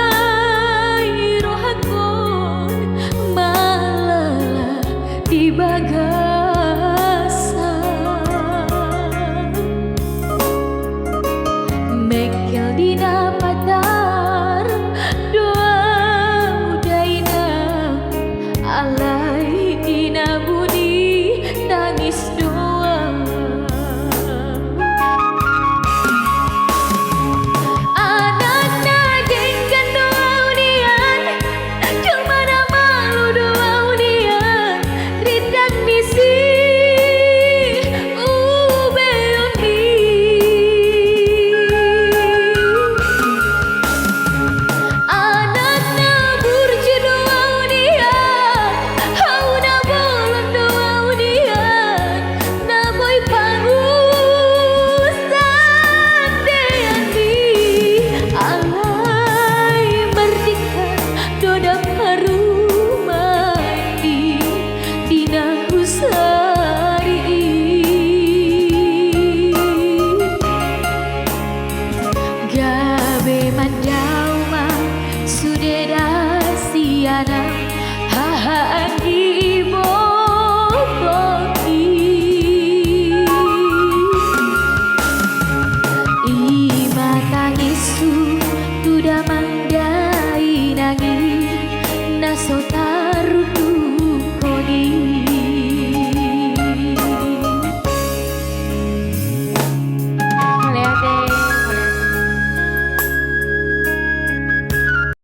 Alai rohakon malala di bagasa mekel dina patar doa udaina alai dina budi nangis doa anakna dengkan doa unian jelmana malu doa unian ridak misi ubeoni anakna burju doa unian hauna bolon doa unian na boy pangusan deandi alai merdeka doda harumandi dina usari gabe mandau ma sudeda siana